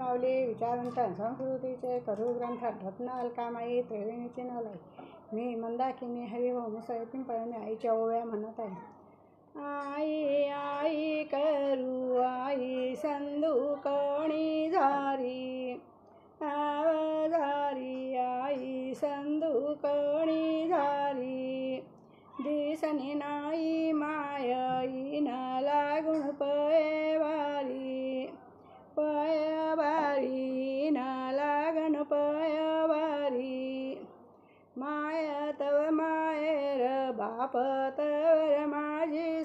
माऊली विचारवंत संस्कृतीचे करू ग्रंथात रत्न अलकामाई त्रिवेणीचे नवलाई. मी मंदाकिनी हरिभाऊ मुसळे पिंपळणे आईच्या ओव्या म्हणत आहे. आई आई करू आई संदूकणी झारी झारी आई संदूकणी झारी दिसणी नाही माय न लागून पयवारी पयवारी न लागण पयवारी माय तव मायर बाप तवर माझी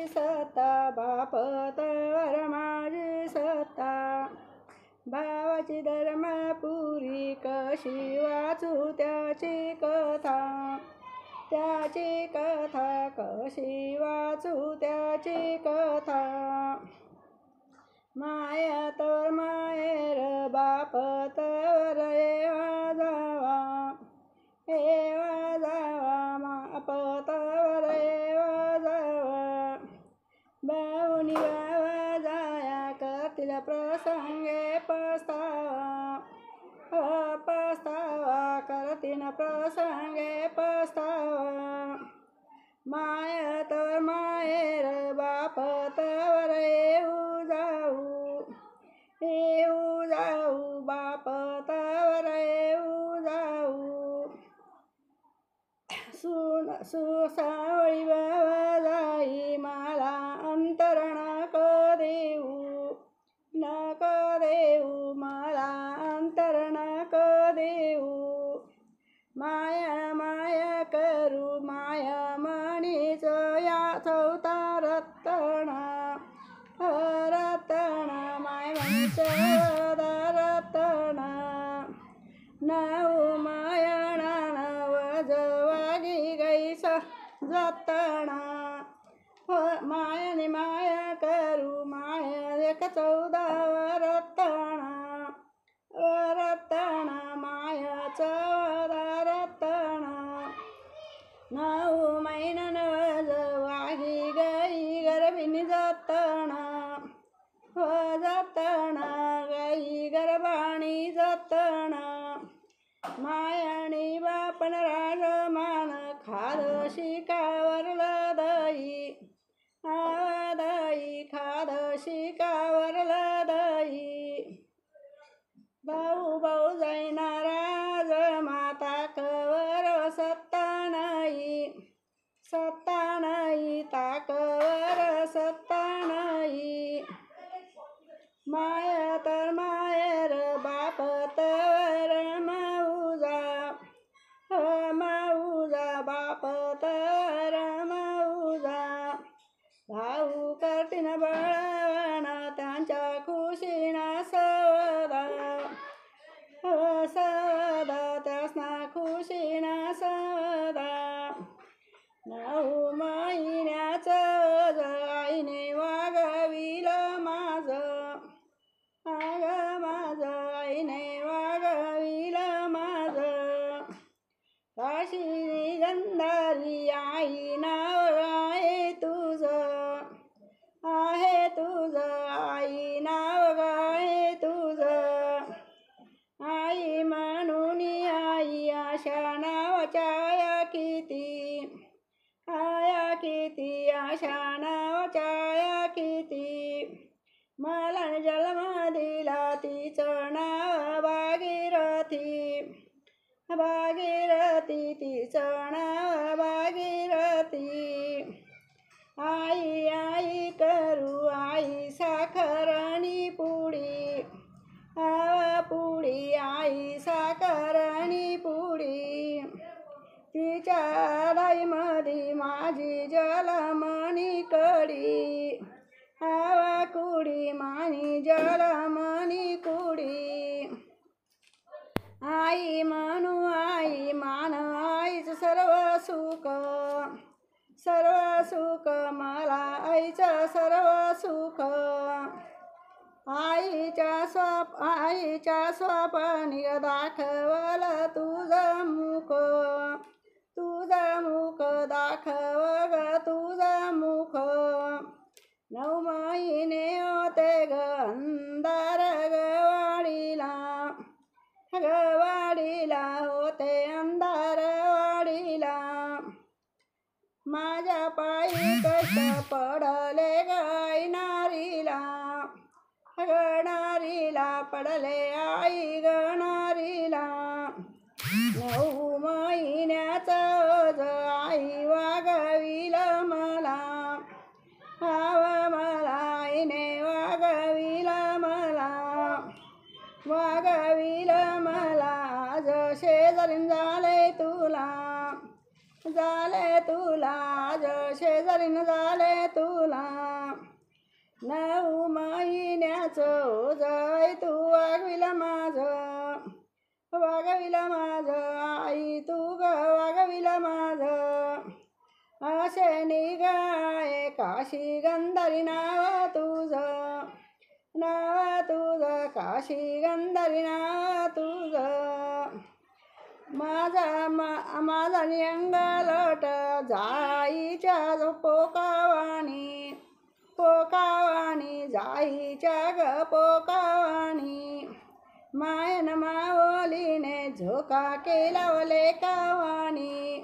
सत्ता बाप तवर माझी सत्ता भावाची धर्मपुरी कशी वाचू त्याची कथा कशी वाचू त्याची कथा माया तर मायर बाप तर एवा जावा बाप तर एवा जावा बाहुनी बाबा जाया करतील प्रसंगे पस्तावा करतील प्रसंगे पस्तावा माया तर मायर बाप तवर येऊ जाऊ बाप तवर येऊ जाऊ सुसावळी बाबा जाई मला अंतर नको देऊ मला अंतर नको देऊ माया माया करू माया मणीच या चौथा रत्ना माय मणीच रत्ना नऊ मायणा नवज वागी गैस जतना मायाने माया करू माया एक 14 रत्ना माया 14 रत्ना नऊ महिना नवज वागी गाई गर्भिणी जतना गाई गर्भाणी जतना मायाणी बापन राजमान खाद शिकावरला दही खाद शिकावरला दही भाऊ जाईना राज माता कवर सत्ता नाही ताकवर सत्ता नाही माया तर मायर बाप तर माऊजा बाप तर माऊजा भाऊ करतीन बळवण त्यांच्या खुशीना सदा त्यासना खुशीना सदा 9 महिन्याचं आईने वागविलं माझं आईने वागविलं माझं काशी गंधारी आई नाव आहे तुझं आई नाव आहे तुझं आई म्हणून आई आशा नावाच्या आया किती आशा नावाच्या आया किती मला जन्म दिला तिचं नाव भागीरथी तिचं नाव भागीरथी आई आई करू आई साखरणी पुडी आई साखरणी पुडी तिच्या दाईमध्ये माझी जलमणी कडी कुडी मानी जलमणी कुडी आई म्हणू आई मान आईच सर्व सुख मला आईचं सर्व सुख आईच्या स्वप्नी दाखवल तुझं मुख दाखव ग तुझं मुख 9 महिने होते ग वाडीला होते अंधार वाडीला, माझ्या पायी कष्ट पडले गाई नारीला, नारीला पडले आई नारीला. 9 महिन्याचं ओझ आई वागविल मला, मला आईने वागविल मला, वागविल मला. आज शेजारीन झाले तुला, झाले तुला, आज शेजारीन झाले तुला. 9 महिन्याचं ओझ तू वागविल माझं, वागविल माझं आई तू वागविल माझं. असे निघाये काशी गंधारी नाव तुझं, नाव तुझं काशी गंधारी नाव तुझं. माझा अंगलट जाईच्या पोकावाणी, पोकावाणी जाईच्या ग पोकावाणी. मायन मावलीने झोका केला लेकावाणी,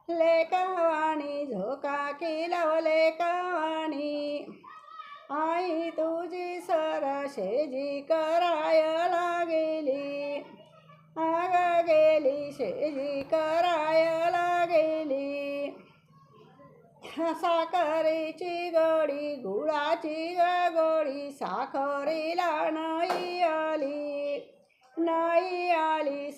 लेकावाणी झोका केला लेकावाणी. आई तुझी सरशेजी करायला गेली, आग गेली शेजी करायला गेली. साखरेची गोडी गुळाची गोडी, साखरेला नाही आली, नाही आली.